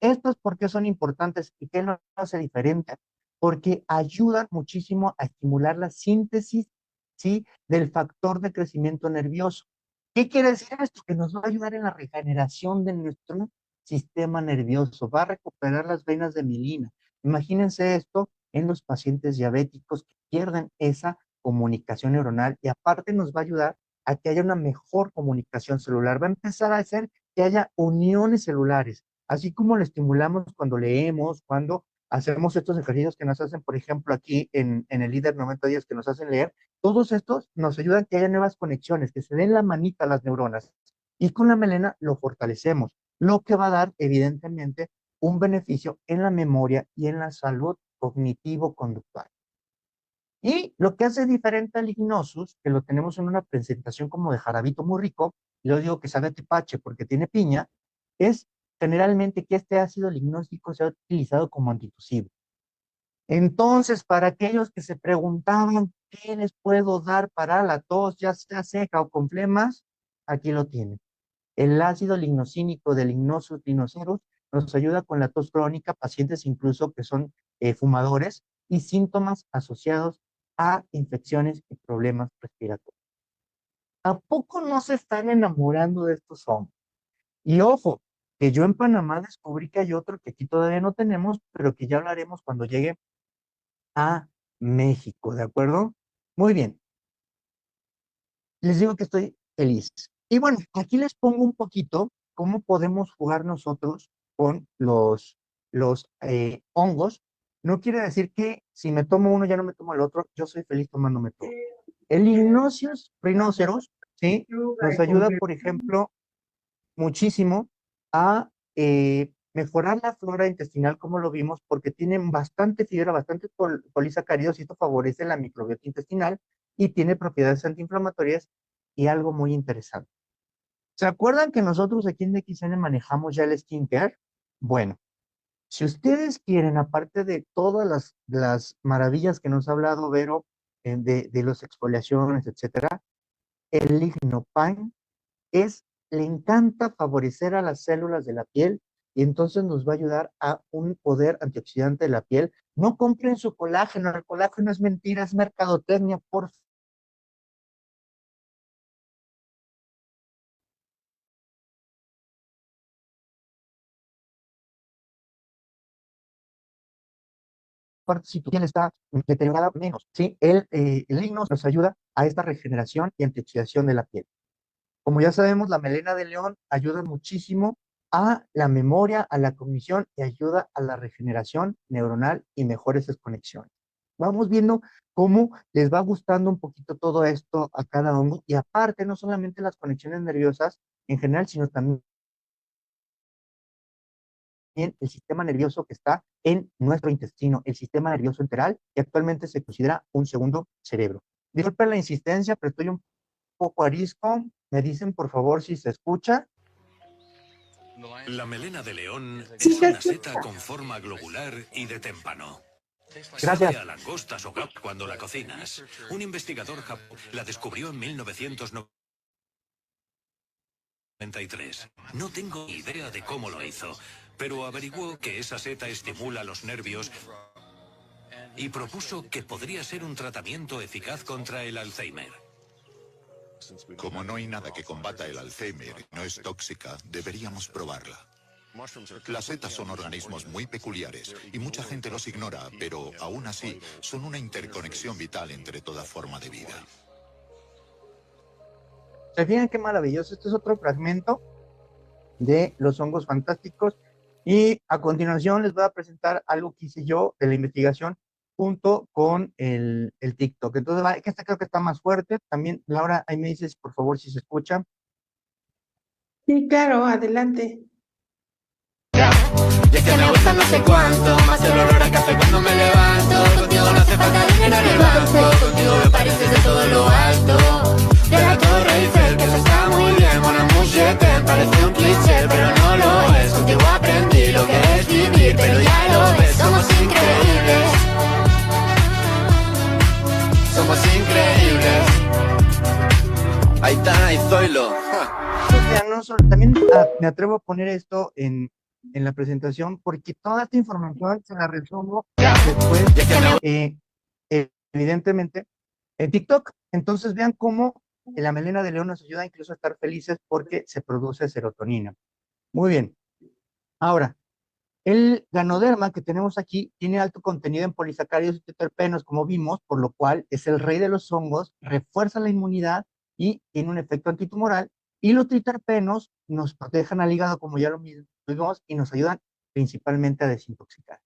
¿Estos por qué son importantes y qué lo hace diferente? Porque ayudan muchísimo a estimular la síntesis, ¿sí? Del factor de crecimiento nervioso. ¿Qué quiere decir esto? Que nos va a ayudar en la regeneración de nuestro sistema nervioso, va a recuperar las venas de mielina. Imagínense esto en los pacientes diabéticos que pierden esa comunicación neuronal y aparte nos va a ayudar a que haya una mejor comunicación celular. Va a empezar a hacer que haya uniones celulares, así como lo estimulamos cuando leemos, cuando hacemos estos ejercicios que nos hacen, por ejemplo, aquí en el líder 90 días que nos hacen leer, todos estos nos ayudan a que haya nuevas conexiones, que se den la manita a las neuronas. Y con la melena lo fortalecemos, lo que va a dar, evidentemente, un beneficio en la memoria y en la salud cognitivo-conductual. Y lo que hace diferente al ignosus, que lo tenemos en una presentación como de jarabito muy rico, y yo digo que sabe a tepache porque tiene piña, es generalmente que este ácido lignósico se ha utilizado como antitusivo. Entonces, para aquellos que se preguntaban qué les puedo dar para la tos, ya sea seca o con flemas, aquí lo tienen. El ácido lignocínico del Ignosus rhinoceros nos ayuda con la tos crónica, pacientes incluso que son fumadores y síntomas asociados a infecciones y problemas respiratorios. ¿A poco no se están enamorando de estos hongos? Y ojo, que yo en Panamá descubrí que hay otro que aquí todavía no tenemos, pero que ya hablaremos cuando llegue a México, ¿de acuerdo? Muy bien, les digo que estoy feliz. Y bueno, aquí les pongo un poquito cómo podemos jugar nosotros con los hongos. No quiere decir que si me tomo uno ya no me tomo el otro, yo soy feliz tomándome todo. El Ignotius rhinoceros, ¿sí? Nos ayuda, por ejemplo, muchísimo a mejorar la flora intestinal, como lo vimos, porque tienen bastante fibra, bastante polisacáridos, y esto favorece la microbiota intestinal y tiene propiedades antiinflamatorias y algo muy interesante. ¿Se acuerdan que nosotros aquí en DXN manejamos ya el skincare? Bueno, si ustedes quieren, aparte de todas las maravillas que nos ha hablado Vero, de las exfoliaciones, etcétera, el lignopan le encanta favorecer a las células de la piel y entonces nos va a ayudar a un poder antioxidante de la piel. No compren su colágeno, el colágeno es mentira, es mercadotecnia, por favor, si tu piel está deteriorada, menos, ¿sí? El himno nos ayuda a esta regeneración y antioxidación de la piel. Como ya sabemos, la melena de león ayuda muchísimo a la memoria, a la cognición y ayuda a la regeneración neuronal y mejores desconexiones. Vamos viendo cómo les va gustando un poquito todo esto a cada hongo y aparte no solamente las conexiones nerviosas en general, sino también el sistema nervioso que está en nuestro intestino, el sistema nervioso enteral, que actualmente se considera un segundo cerebro. Disculpen la insistencia, pero estoy un poco arisco. Me dicen, por favor, si se escucha. La melena de león Sí, es se una seta escucha. con forma globular y de témpano. Sabe Gracias. a langostas o gap cuando la cocinas. Un investigador japonés la descubrió en 1993. No tengo idea de cómo lo hizo, pero averiguó que esa seta estimula los nervios y propuso que podría ser un tratamiento eficaz contra el Alzheimer. Como no hay nada que combata el Alzheimer y no es tóxica, deberíamos probarla. Las setas son organismos muy peculiares y mucha gente los ignora, pero aún así son una interconexión vital entre toda forma de vida. ¿Se fijan qué maravilloso? Este es otro fragmento de los hongos fantásticos. Y a continuación les voy a presentar algo que hice yo de la investigación junto con el TikTok. Entonces, que este creo que está más fuerte. También, Laura, ahí me dices, por favor, si se escucha. Sí, claro, adelante. Y es que me gusta no sé cuánto, más el olor a café cuando me levanto. Contigo no hace falta dinero en el banco, contigo me pareces de todo lo alto. De la Torre Eiffel, que eso está muy bien, bueno, muchete, parece un cliché, pero no lo es. Contigo aprendí lo que es vivir, pero ya lo ves, somos increíbles. Somos increíbles. Ahí está, ahí Zoilo. También me atrevo a poner esto en la presentación porque toda esta información se la resumo después, evidentemente, en TikTok. Entonces vean cómo la melena de león nos ayuda incluso a estar felices porque se produce serotonina. Muy bien. Ahora, el ganoderma que tenemos aquí tiene alto contenido en polisacáridos y terpenos, como vimos, por lo cual es el rey de los hongos, refuerza la inmunidad y tiene un efecto antitumoral. Y los triterpenos nos protegen al hígado, como ya lo vimos, y nos ayudan principalmente a desintoxicar.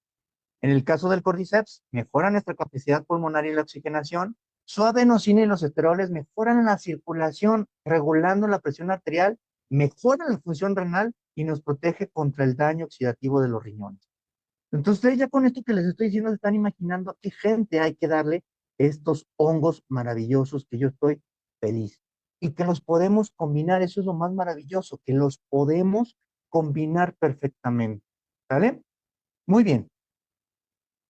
En el caso del cordyceps, mejora nuestra capacidad pulmonar y la oxigenación. Su adenosina y los esteroles mejoran la circulación, regulando la presión arterial, mejora la función renal y nos protege contra el daño oxidativo de los riñones. Entonces, ustedes ya con esto que les estoy diciendo, se están imaginando a qué gente hay que darle estos hongos maravillosos que yo estoy feliz. Y que los podemos combinar, eso es lo más maravilloso, que los podemos combinar perfectamente. ¿Sale? Muy bien.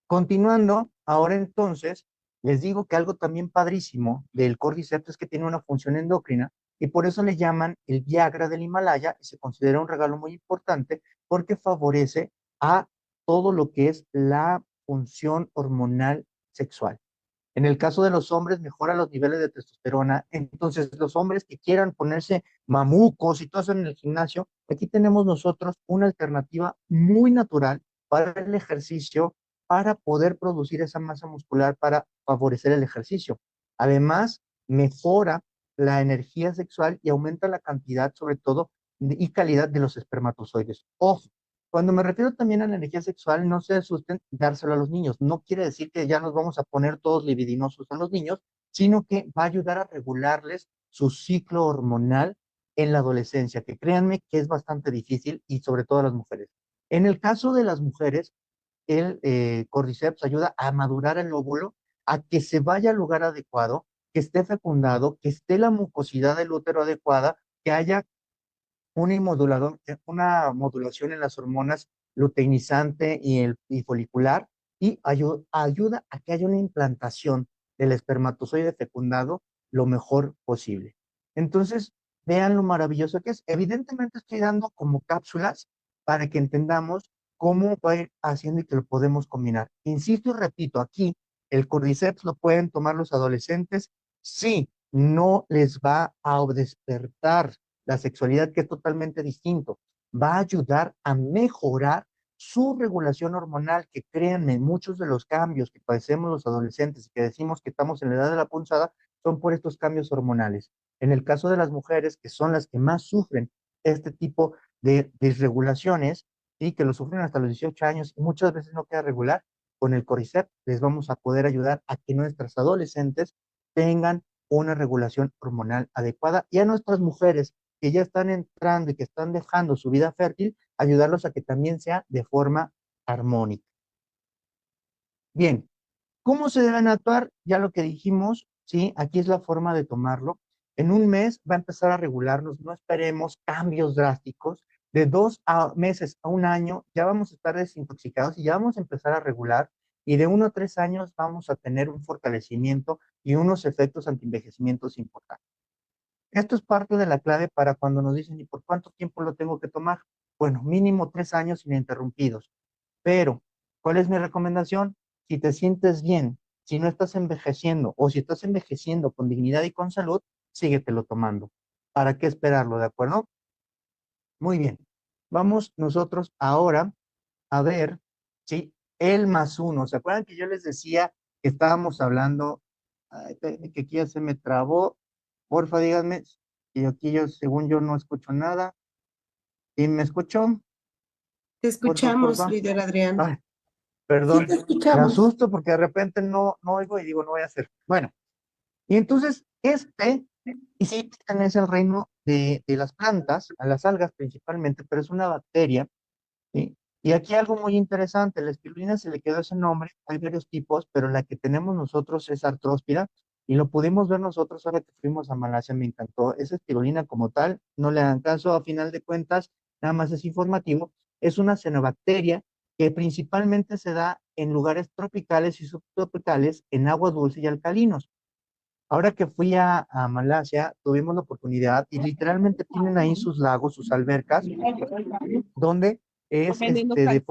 Continuando, ahora entonces, les digo que algo también padrísimo del Cordyceps es que tiene una función endocrina y por eso le llaman el Viagra del Himalaya y se considera un regalo muy importante porque favorece a todo lo que es la función hormonal sexual. En el caso de los hombres, mejora los niveles de testosterona. Entonces, los hombres que quieran ponerse mamucos y todo eso en el gimnasio, aquí tenemos nosotros una alternativa muy natural para el ejercicio, para poder producir esa masa muscular, para favorecer el ejercicio. Además, mejora la energía sexual y aumenta la cantidad, sobre todo, y calidad de los espermatozoides. Ojo, cuando me refiero también a la energía sexual, no se asusten dárselo a los niños. No quiere decir que ya nos vamos a poner todos libidinosos a los niños, sino que va a ayudar a regularles su ciclo hormonal en la adolescencia, que créanme que es bastante difícil y sobre todo a las mujeres. En el caso de las mujeres, el Cordyceps ayuda a madurar el óvulo, a que se vaya al lugar adecuado, que esté fecundado, que esté la mucosidad del útero adecuada, que haya una modulación en las hormonas luteinizante y folicular, y ayuda a que haya una implantación del espermatozoide fecundado lo mejor posible. Entonces, vean lo maravilloso que es. Evidentemente estoy dando como cápsulas para que entendamos cómo va a ir haciendo y que lo podemos combinar. Insisto y repito, aquí el Cordyceps lo pueden tomar los adolescentes, sí, no les va a despertar la sexualidad, que es totalmente distinto. Va a ayudar a mejorar su regulación hormonal, que créanme, muchos de los cambios que padecemos los adolescentes y que decimos que estamos en la edad de la punzada son por estos cambios hormonales. En el caso de las mujeres, que son las que más sufren este tipo de desregulaciones, y que lo sufren hasta los 18 años y muchas veces no queda regular, con el Cordyceps les vamos a poder ayudar a que nuestras adolescentes tengan una regulación hormonal adecuada, y a nuestras mujeres que ya están entrando y que están dejando su vida fértil, ayudarlos a que también sea de forma armónica. Bien, ¿cómo se deben actuar? Ya lo que dijimos, ¿sí? Aquí es la forma de tomarlo. En un mes va a empezar a regularnos, no esperemos cambios drásticos. De 2 meses a un año ya vamos a estar desintoxicados y ya vamos a empezar a regular. Y de 1 a 3 años vamos a tener un fortalecimiento y unos efectos antienvejecimientos importantes. Esto es parte de la clave para cuando nos dicen, ¿y por cuánto tiempo lo tengo que tomar? Bueno, mínimo 3 años ininterrumpidos. Pero, ¿cuál es mi recomendación? Si te sientes bien, si no estás envejeciendo o si estás envejeciendo con dignidad y con salud, síguetelo tomando. ¿Para qué esperarlo? ¿De acuerdo? Muy bien. Vamos nosotros ahora a ver, ¿sí? El más uno. ¿Se acuerdan que yo les decía que estábamos hablando? Ay, espérenme, que aquí ya se me trabó. Porfa, díganme. Y aquí yo, según yo, no escucho nada. ¿Y me escuchó? Te Porfa, escuchamos, porfa. líder Adrián. Ay, Sí, te perdón. Me escuchamos. asusto porque de repente no oigo y digo, no voy a hacer. Bueno, y entonces y sí, es el reino de las plantas, a las algas principalmente, pero es una bacteria, ¿sí? Y aquí algo muy interesante, la espirulina se le quedó ese nombre, hay varios tipos, pero la que tenemos nosotros es artróspira, y lo pudimos ver nosotros ahora que fuimos a Malasia, me encantó. Esa espirulina como tal, no le dan caso, a final de cuentas, nada más es informativo, es una cianobacteria que principalmente se da en lugares tropicales y subtropicales, en agua dulce y alcalinos. Ahora que fui a Malasia, tuvimos la oportunidad y literalmente tienen ahí sus lagos, sus albercas, donde es de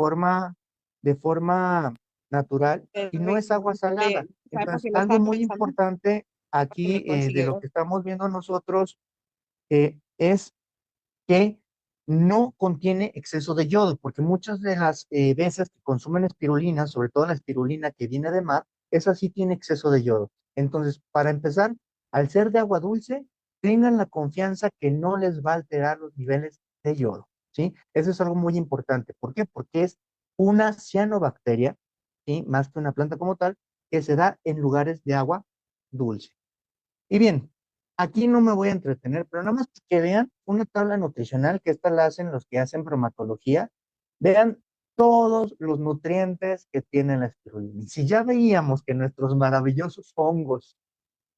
forma natural y no es agua salada. Entonces, algo muy importante aquí de lo que estamos viendo nosotros es que no contiene exceso de yodo, porque muchas de las veces que consumen espirulina, sobre todo la espirulina que viene de mar, esa sí tiene exceso de yodo. Entonces, para empezar, al ser de agua dulce, tengan la confianza que no les va a alterar los niveles de yodo, ¿sí? Eso es algo muy importante. ¿Por qué? Porque es una cianobacteria, ¿sí? Más que una planta como tal, que se da en lugares de agua dulce. Y bien, aquí no me voy a entretener, pero nada más que vean una tabla nutricional, que esta la hacen los que hacen bromatología. Vean todos los nutrientes que tiene la espirulina. Y si ya veíamos que nuestros maravillosos hongos,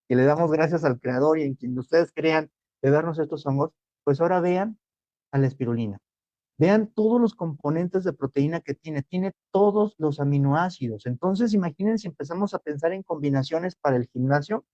que le damos gracias al creador y en quien ustedes crean de darnos estos hongos, pues ahora vean a la espirulina. Vean todos los componentes de proteína que tiene. Tiene todos los aminoácidos. Entonces, imaginen si empezamos a pensar en combinaciones para el gimnasio.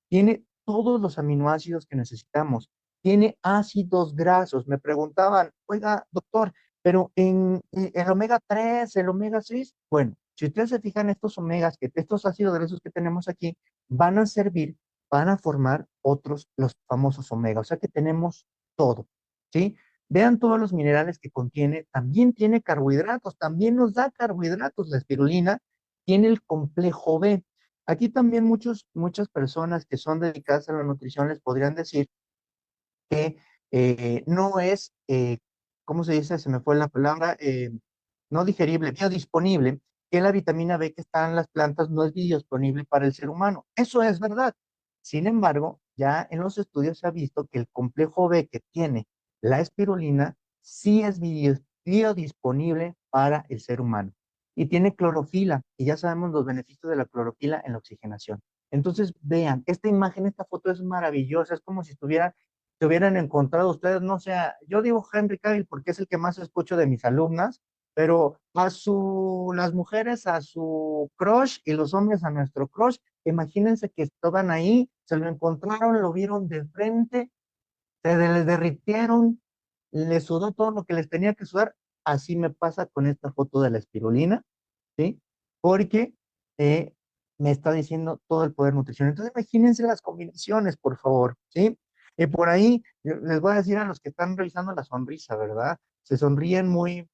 Tiene todos los aminoácidos que necesitamos. Tiene ácidos grasos. Me preguntaban, oiga, doctor, pero en el omega 3, el omega 6, bueno, Si ustedes se fijan, estos omegas, que estos ácidos grasos que tenemos aquí, van a servir para formar otros, los famosos omegas. O sea que tenemos todo, ¿sí? Vean todos los minerales que contiene. También tiene carbohidratos, también nos da carbohidratos. La espirulina tiene el complejo B. Aquí también muchas personas que son dedicadas a la nutrición les podrían decir que no es, ¿cómo se dice? Se me fue la palabra, no digerible, biodisponible, que la vitamina B que está en las plantas no es biodisponible para el ser humano. Eso es verdad. Sin embargo, ya en los estudios se ha visto que el complejo B que tiene la espirulina sí es biodisponible para el ser humano. Y tiene clorofila, y ya sabemos los beneficios de la clorofila en la oxigenación. Entonces, vean, esta imagen, esta foto es maravillosa, es como si se hubieran encontrado ustedes, no sé, yo digo Henry Cavill porque es el que más escucho de mis alumnas, pero las mujeres a su crush y los hombres a nuestro crush, imagínense que estaban ahí, se lo encontraron, lo vieron de frente, les derritieron, les sudó todo lo que les tenía que sudar. Así me pasa con esta foto de la espirulina, ¿sí? Porque eh, me está diciendo todo el poder nutrición. Entonces, imagínense las combinaciones, por favor, ¿sí? Y por ahí yo les voy a decir a los que están revisando la sonrisa, ¿verdad? Se sonríen muy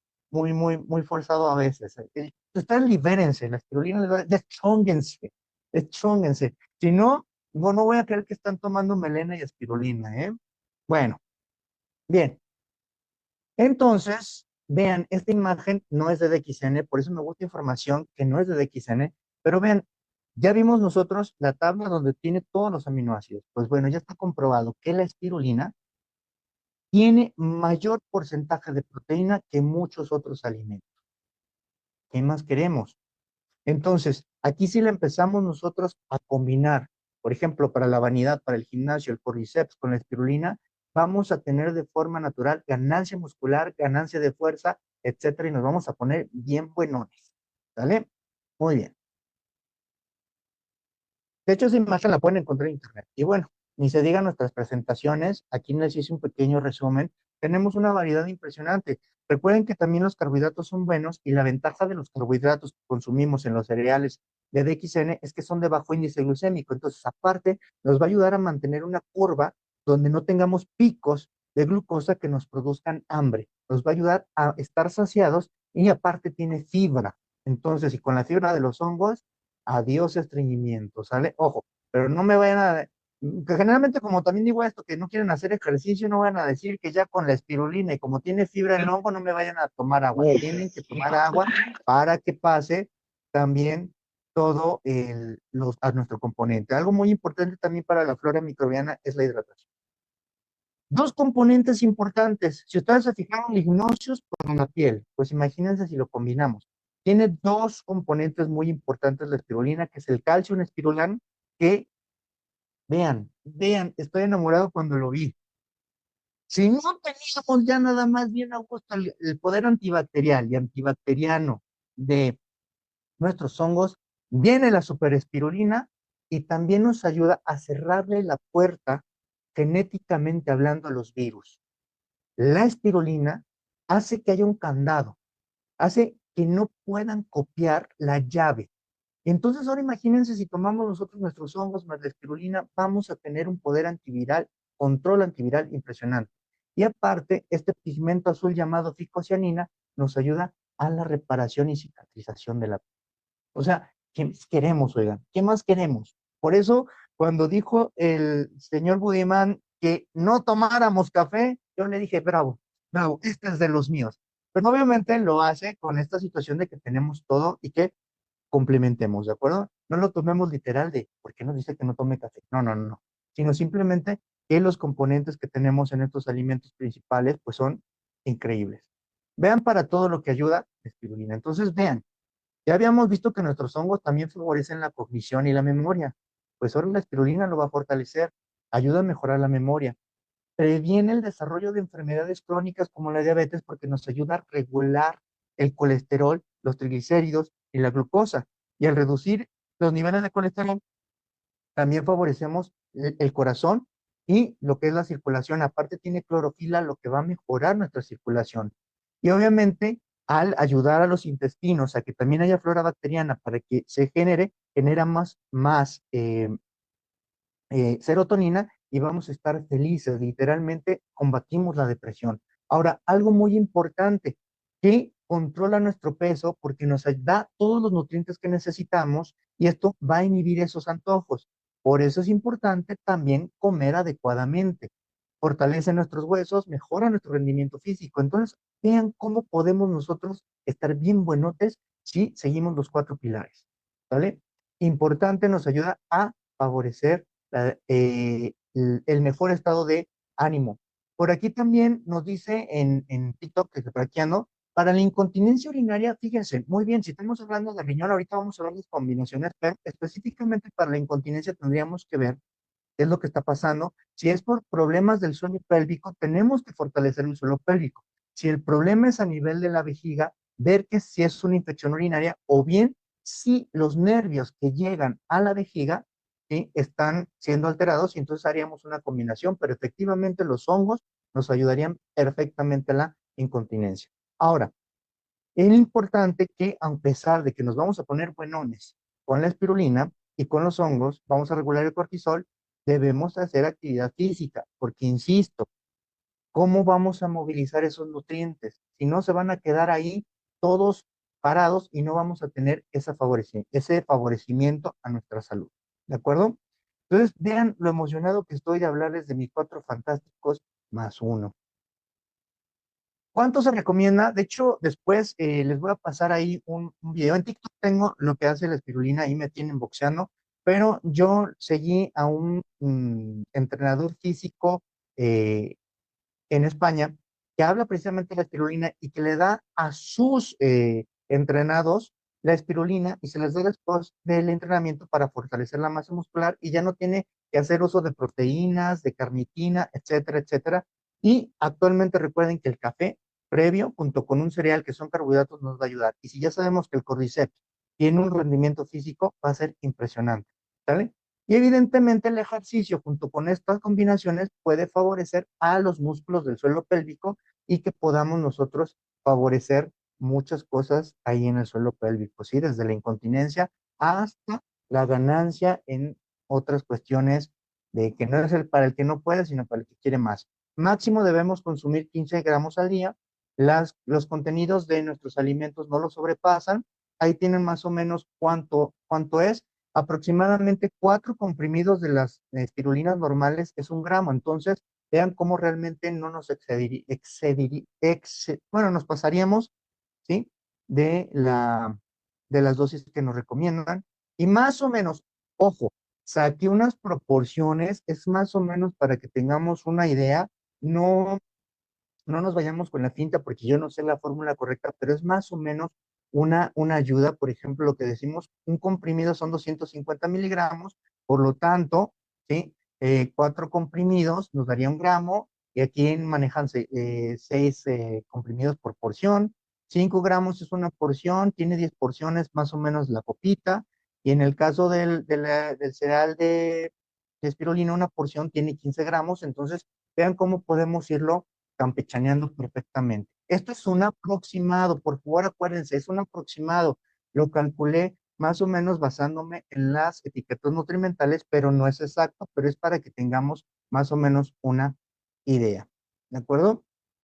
forzado a veces. Ustedes libérense, la espirulina les va a deschónguense. Si no, no voy a creer que están tomando melena y espirulina, ¿eh? Bueno, bien. Entonces, vean, esta imagen no es de DXN, por eso me gusta información que no es de DXN, pero vean, ya vimos nosotros la tabla donde tiene todos los aminoácidos. Pues bueno, ya está comprobado que la espirulina tiene mayor porcentaje de proteína que muchos otros alimentos. ¿Qué más queremos? Entonces, aquí sí la empezamos nosotros a combinar. Por ejemplo, para la vanidad, para el gimnasio, el cordyceps con la espirulina, vamos a tener de forma natural ganancia muscular, ganancia de fuerza, etcétera, y nos vamos a poner bien buenones. ¿Sale? Muy bien. De hecho, esa imagen la pueden encontrar en internet. Y bueno, ni se digan nuestras presentaciones, aquí les hice un pequeño resumen. Tenemos una variedad impresionante. Recuerden que también los carbohidratos son buenos y la ventaja de los carbohidratos que consumimos en los cereales de DXN es que son de bajo índice glucémico. Entonces, aparte, nos va a ayudar a mantener una curva donde no tengamos picos de glucosa que nos produzcan hambre. Nos va a ayudar a estar saciados y aparte tiene fibra. Entonces, y con la fibra de los hongos, adiós estreñimiento, ¿sale? Ojo, pero no me vayan que generalmente como también digo esto, que no quieren hacer ejercicio, no van a decir que ya con la espirulina y como tiene fibra el hongo, no me vayan a tomar agua. Tienen que tomar agua para que pase también todo a nuestro componente. Algo muy importante también para la flora microbiana es la hidratación. Dos componentes importantes. Si ustedes se fijaron, lignosios con la piel, pues imagínense si lo combinamos. Tiene dos componentes muy importantes la espirulina, que es el calcio en espirulán, que vean, estoy enamorado cuando lo vi. Si no teníamos ya nada más bien, Augusto, el poder antibacterial y antibacteriano de nuestros hongos, viene la superespirulina y también nos ayuda a cerrarle la puerta genéticamente hablando a los virus. La espirulina hace que haya un candado, hace que no puedan copiar la llave. Entonces ahora imagínense si tomamos nosotros nuestros hongos más la espirulina, vamos a tener un poder antiviral, control antiviral impresionante. Y aparte, este pigmento azul llamado ficocianina nos ayuda a la reparación y cicatrización de la piel. O sea, ¿qué más queremos, oigan? ¿Qué más queremos? Por eso, cuando dijo el señor Budiman que no tomáramos café, yo le dije, bravo, bravo, este es de los míos. Pero obviamente lo hace con esta situación de que tenemos todo y que complementemos, ¿de acuerdo? No lo tomemos literal de, ¿por qué nos dice que no tome café? No, no, no, no. Sino simplemente que los componentes que tenemos en estos alimentos principales, pues son increíbles. Vean para todo lo que ayuda la espirulina. Entonces, vean, ya habíamos visto que nuestros hongos también favorecen la cognición y la memoria. Pues ahora la espirulina lo va a fortalecer, ayuda a mejorar la memoria, previene el desarrollo de enfermedades crónicas como la diabetes porque nos ayuda a regular el colesterol, los triglicéridos y la glucosa. Y al reducir los niveles de colesterol, también favorecemos el corazón y lo que es la circulación. Aparte tiene clorofila, lo que va a mejorar nuestra circulación. Y obviamente al ayudar a los intestinos a que también haya flora bacteriana para que se genera más serotonina y vamos a estar felices. Literalmente combatimos la depresión. Ahora, algo muy importante, que controla nuestro peso porque nos da todos los nutrientes que necesitamos y esto va a inhibir esos antojos. Por eso es importante también comer adecuadamente. Fortalece nuestros huesos, mejora nuestro rendimiento físico. Entonces, vean cómo podemos nosotros estar bien buenotes si seguimos los 4 pilares. ¿Vale? Importante, nos ayuda a favorecer el mejor estado de ánimo. Por aquí también nos dice en TikTok, que por aquí ando, para la incontinencia urinaria, fíjense, muy bien, si estamos hablando de riñón, ahorita vamos a hablar de combinaciones, pero específicamente para la incontinencia tendríamos que ver qué es lo que está pasando. Si es por problemas del suelo pélvico, tenemos que fortalecer el suelo pélvico. Si el problema es a nivel de la vejiga, ver que si es una infección urinaria o bien si los nervios que llegan a la vejiga, ¿sí?, están siendo alterados y entonces haríamos una combinación, pero efectivamente los hongos nos ayudarían perfectamente a la incontinencia. Ahora, es importante que a pesar de que nos vamos a poner buenones con la espirulina y con los hongos, vamos a regular el cortisol, debemos hacer actividad física, porque insisto, ¿cómo vamos a movilizar esos nutrientes? Si no, se van a quedar ahí todos parados y no vamos a tener ese favorecimiento a nuestra salud. ¿De acuerdo? Entonces, vean lo emocionado que estoy de hablarles de mis 4 fantásticos más uno. ¿Cuánto se recomienda? De hecho, después les voy a pasar ahí un video. En TikTok tengo lo que hace la espirulina, ahí me tienen boxeando, pero yo seguí a un entrenador físico eh, en España que habla precisamente de la espirulina y que le da a sus entrenados la espirulina y se les da después del entrenamiento para fortalecer la masa muscular y ya no tiene que hacer uso de proteínas, de carnitina, etcétera, etcétera. Y actualmente recuerden que el café previo, junto con un cereal que son carbohidratos, nos va a ayudar. Y si ya sabemos que el Cordyceps tiene un rendimiento físico, va a ser impresionante. ¿Sale? Y evidentemente el ejercicio junto con estas combinaciones puede favorecer a los músculos del suelo pélvico y que podamos nosotros favorecer muchas cosas ahí en el suelo pélvico, ¿sí? Desde la incontinencia hasta la ganancia en otras cuestiones de que no es para el que no puede, sino para el que quiere más. Máximo debemos consumir 15 gramos al día. Los contenidos de nuestros alimentos no lo sobrepasan. Ahí tienen más o menos cuánto es. Aproximadamente 4 comprimidos de las espirulinas normales es 1 gramo. Entonces, vean cómo realmente no nos bueno, nos pasaríamos, ¿sí? De las dosis que nos recomiendan. Y más o menos, ojo, saqué unas proporciones, es más o menos para que tengamos una idea. No nos vayamos con la finta porque yo no sé la fórmula correcta, pero es más o menos una ayuda. Por ejemplo, lo que decimos, un comprimido son 250 miligramos, por lo tanto, ¿sí? 4 comprimidos nos daría 1 gramo, y aquí manejan 6 comprimidos por porción. 5 gramos es una porción, tiene 10 porciones más o menos la copita, y en el caso del cereal de espirulina, una porción tiene 15 gramos, entonces vean cómo podemos irlo campechaneando perfectamente. Esto es un aproximado, por favor acuérdense, es un aproximado. Lo calculé más o menos basándome en las etiquetas nutrimentales, pero no es exacto, pero es para que tengamos más o menos una idea. ¿De acuerdo?